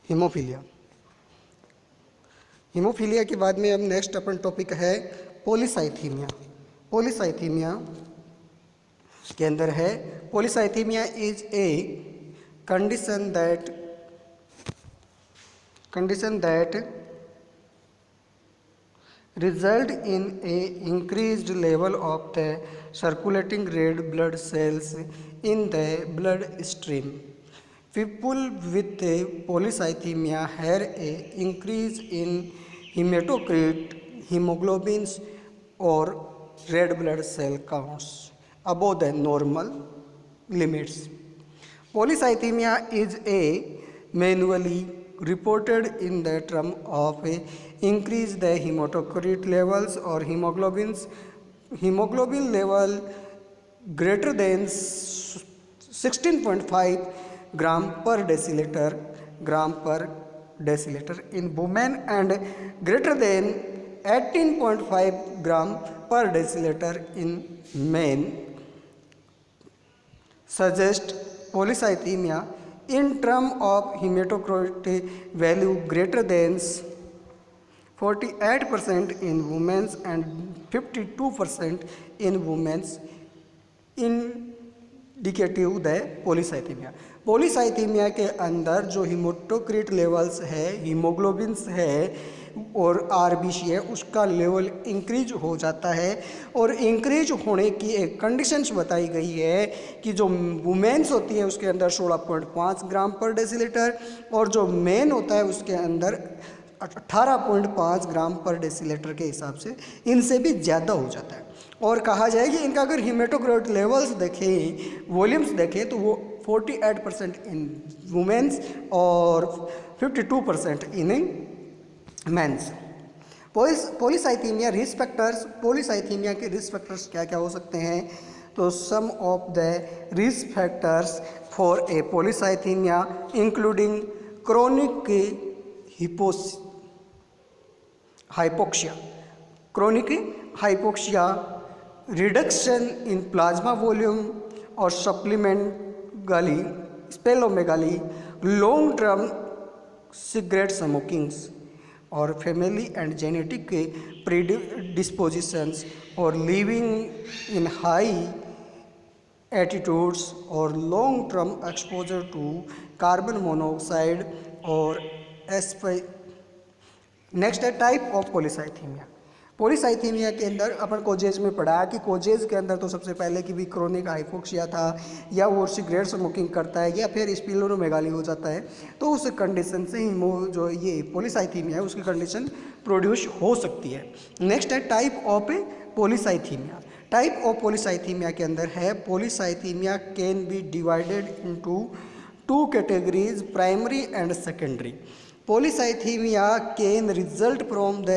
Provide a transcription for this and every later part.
Haemophilia. Haemophilia के बाद में अब नेक्स्ट अपन टॉपिक है पॉलीसाइथीमिया। पॉलीसाइथीमिया के अंदर है polycythaemia is a condition that result in a increased level of the circulating red blood cells in the blood stream. People with polycythemia have a increase in hematocrit, hemoglobins or red blood cell counts above the normal limits. Polycythemia is a manually reported in the term of increase the hematocrit levels or hemoglobin level greater than 16.5 gram per deciliter in women and greater than 18.5 gram per deciliter in men suggest polycythemia in term of hematocrit value greater than 48% in women and 52% in women indicative the polycythaemia. Polycythemia के अंदर जो हीमोटोक्रिट levels है, haemoglobins है और RBC है, उसका level increase हो जाता है और इंक्रीज होने की एक कंडीशंस बताई गई है कि जो वुमेन्स होती है उसके अंदर 16.5 ग्राम पर डेसीलीटर और जो मेन होता है उसके अंदर 18.5 ग्राम पर डेसीलीटर के हिसाब से इनसे भी ज़्यादा हो जाता है। और कहा जाए कि इनका अगर हीमेटोक्रिट लेवल्स देखें, वॉल्यूम्स देखें तो वो 48% इन वुमेन्स और 52% in mens. Polycythemia risk factors, polycythemia के रिस्क फैक्टर्स क्या क्या हो सकते हैं? तो some of the risk factors for a polycythemia including chronic hypoxia, chronic hypoxia, reduction in plasma volume और supplementally splenomegaly, long term cigarette smokings और family and genetic predispositions और लिविंग इन हाई एटीट्यूड्स और long term exposure to carbon monoxide और next है type of polycythemia. Polycythemia के अंदर अपन causes में पढ़ा कि कोजेज के अंदर तो सबसे पहले कि भी क्रोनिक हाइपोक्सिया था या वो सिगरेट स्मोकिंग करता है या फिर स्पिलोमेगाली हो जाता है, तो उस कंडीशन से ही जो ये पॉलीसाइथीमिया है उसकी कंडीशन प्रोड्यूस हो सकती है। नेक्स्ट है type of polycythaemia. Type of polycythaemia के अंदर है polycythaemia can be divided into 2 categories, primary and secondary. Polycythemia can result from the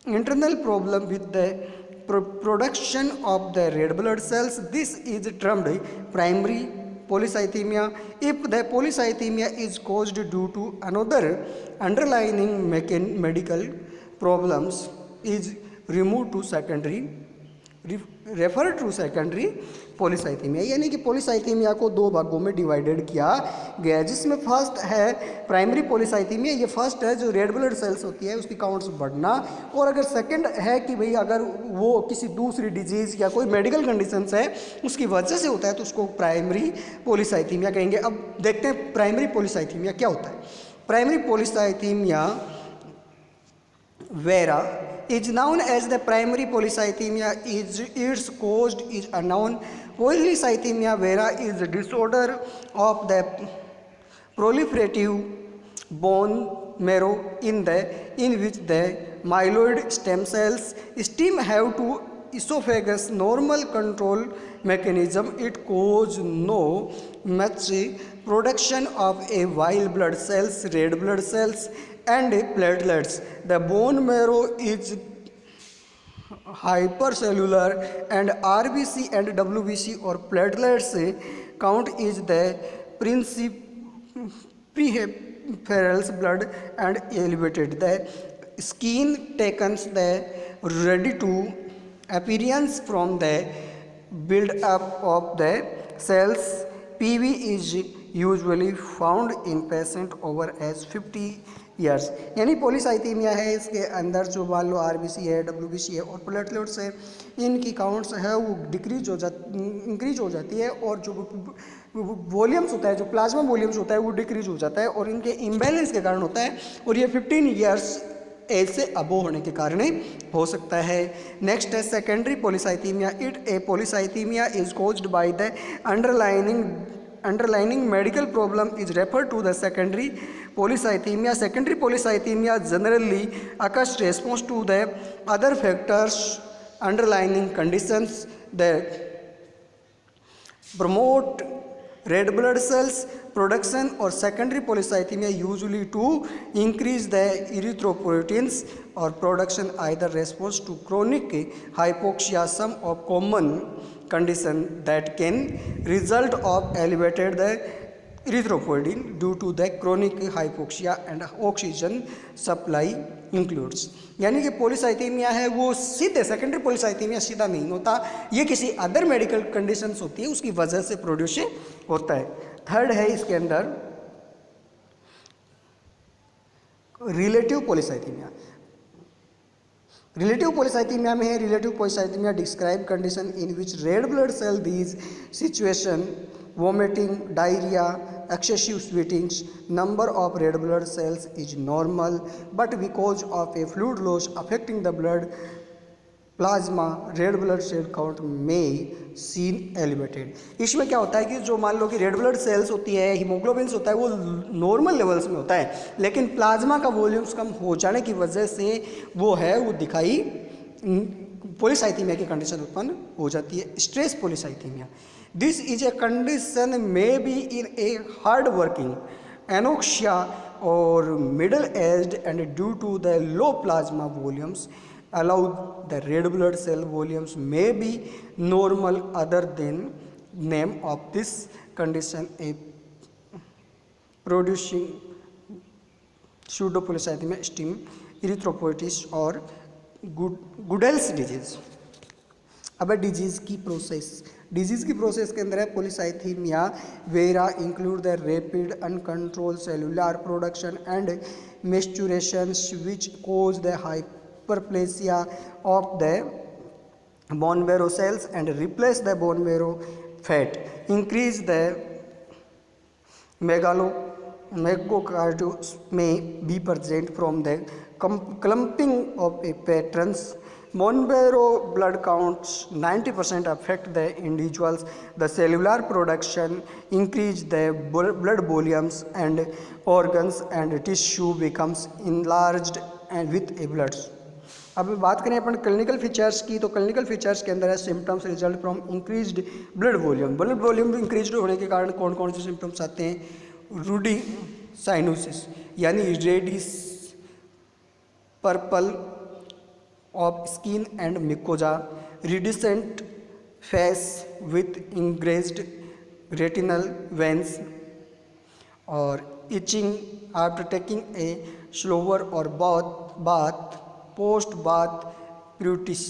internal problem with the production of the red blood cells. This is termed primary polycythemia. If the polycythemia is caused due to another underlying medical problems, is removed to secondary, refer to secondary polycythemia. यानी कि polycythaemia को 2 भागों में divided किया गया है, जिसमें first है प्राइमरी पॉलीसाइथीमिया। ये फर्स्ट है जो रेड ब्लड सेल्स होती है उसकी काउंट्स बढ़ना, और अगर सेकंड है कि भाई अगर वो किसी दूसरी डिजीज़ या कोई मेडिकल कंडीशंस है उसकी वजह से होता है तो उसको प्राइमरी पॉलीसाइथीमिया कहेंगे। अब देखते हैं प्राइमरी पॉलीसाइथीमिया क्या होता है। Primary polycythaemia vera is known as the primary polycythemia. Is its cause is unknown. Polycythemia vera is a disorder of the proliferative bone marrow in which the myeloid stem cells stem have to esophagus normal control mechanism. It cause no much production of a white blood cells, red blood cells and platelets. The bone marrow is hypercellular and RBC and WBC or platelets count is the peripheral blood and elevated. The skin takes the ready to appearance from the build up of the cells. PV is usually found in patient over age 50 years. यानी polycythemia है, इसके अंदर जो मान लो RBC है, WBC है और platelets है, इनकी काउंट्स है वो इंक्रीज हो जाती है, और जो वॉल्यूम्स होता है, जो प्लाज्मा वॉल्यूम्स होता है वो डिक्रीज हो जाता है, और इनके इम्बैलेंस के कारण होता है, और ये 15 ईयर्स एज से अबो होने के कारण हो सकता है। नेक्स्ट है secondary polycythaemia. It A polycythaemia is caused by the underlying medical problem is referred to the secondary polycythemia. Secondary polycythemia generally occurs response to the other factors underlying conditions that promote red blood cells production, or secondary polycythemia usually to increase the erythropoietins or production, either response to chronic hypoxia. Some of common condition that can result of elevated the erythropoietin due to the chronic hypoxia and oxygen supply includes। यानी कि polycythaemia है वो सीधे secondary polycythaemia सीधा नहीं होता, ये किसी अदर मेडिकल कंडीशंस होती है उसकी वजह से प्रोड्यूस होता है। थर्ड है इसके अंदर रिलेटिव पॉलीसाइथीमिया। रिलेटिव पॉलीसाइथीमिया में है, relative polycythemia describe condition in which red blood cell these situation vomiting, diarrhoea, excessive sweatings, number of red blood cells is normal, but because of a fluid loss affecting the blood plasma red blood cell count में seen elevated. इसमें क्या होता है कि जो मान लो कि red blood cells होती है, हीमोग्लोबिन्स होता है, वो नॉर्मल लेवल्स में होता है, लेकिन प्लाज्मा का वॉल्यूम्स कम हो जाने की वजह से वो दिखाई पॉलीसाइथीमिया की कंडीशन उत्पन्न हो जाती है, stress polycythemia. This is a condition may be in a hard working anoxia और middle aged and due to the low plasma volumes allow the red blood cell volumes may be normal. Other than name of this condition a producing pseudopolycythemia, stem erythropoiesis और Gudel's disease. अब disease की process के अंदर है polycythemia vera include the rapid uncontrolled cellular production and maturation which cause the hyperplasia of the bone marrow cells and replace the bone marrow fat, increase the megacarditis may be present from the clumping of a patterns. Bone marrow blood counts 90% affect the individuals. The cellular production increase the blood volumes and organs and tissue becomes enlarged and with a blood। अब बात करें अपन clinical features की, तो clinical features के अंदर है symptoms result from increased blood volume increased होने के कारण कौन कौन से सिम्टम्स आते हैं? रूडी साइनोसिस यानी reddish purple of skin and mucosa, iridescent face with ingressed retinal veins और itching after taking a shower और bath post bath pruritus,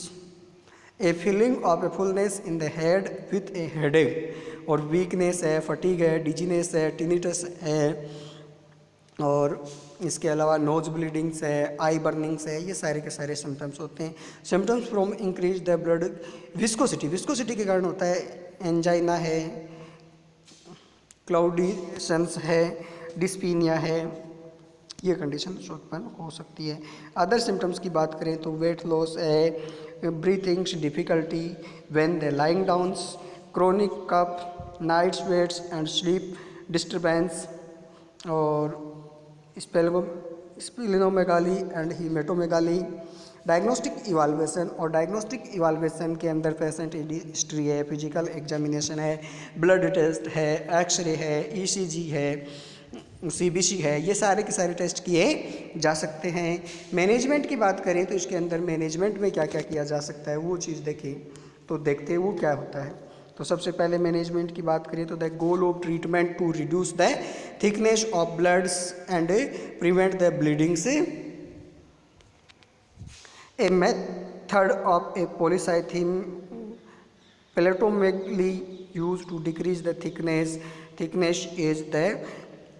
a feeling of a fullness in the head with a headache और weakness है, fatigue है, dizziness है, tinnitus है, और इसके अलावा नोज ब्लीडिंग्स है, आई बर्निंग्स है, ये सारे के सारे सिम्टम्स होते हैं। Symptoms from increase the blood viscosity के कारण होता है, एंजाइना है, क्लाउडिशंस है, डिस्पीनिया है, ये कंडीशन उत्पन्न हो सकती है। अदर सिम्टम्स की बात करें तो वेट लॉस है, breathings difficulty when they lying downs, chronic cough, night sweats and sleep disturbance और splenomegaly and hepatomegaly. Diagnostic evaluation के अंदर पेशेंट हिस्ट्री है, फिजिकल एग्जामिनेशन है, ब्लड टेस्ट है, एक्सरे है, ईसीजी है, सीबीसी है, ये सारे के सारे टेस्ट किए जा सकते हैं। मैनेजमेंट की बात करें तो इसके अंदर मैनेजमेंट में क्या क्या किया जा सकता है वो चीज़ देखें तो देखते हैं वो क्या होता है। तो सबसे पहले मैनेजमेंट की बात करें तो the goal of treatment to reduce the thickness of bloods and prevent the bleeding से। A method of a polycythemia प्लेटोमेगली used to decrease the thickness thickness is the,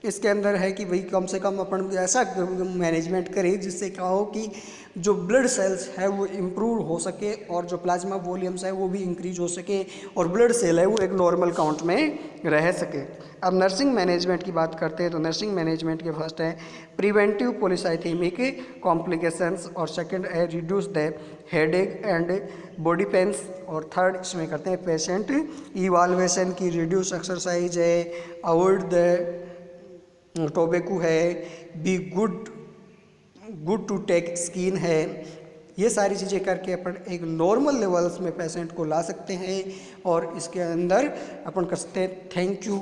इसके अंदर है कि भाई कम से कम अपन ऐसा मैनेजमेंट करें जिससे क्या हो कि जो ब्लड सेल्स है वो इम्प्रूव हो सके और जो प्लाज्मा वॉल्यूम्स है वो भी इंक्रीज हो सके और ब्लड सेल है वो एक नॉर्मल काउंट में रह सके। अब नर्सिंग मैनेजमेंट की बात करते हैं तो नर्सिंग मैनेजमेंट के फर्स्ट है प्रिवेंटिव पॉलीसाइथेमिक कॉम्प्लिकेशंस, और सेकंड है reduce the headache and body pains, और थर्ड इसमें करते हैं पेशेंट इवाल्वेशन की, रिड्यूस एक्सरसाइज है, अवॉइड द टोबैको है, be good to take skin है। ये सारी चीज़ें करके अपन एक नॉर्मल लेवल्स में पेशेंट को ला सकते हैं और इसके अंदर अपन कर सकते हैं। Thank you.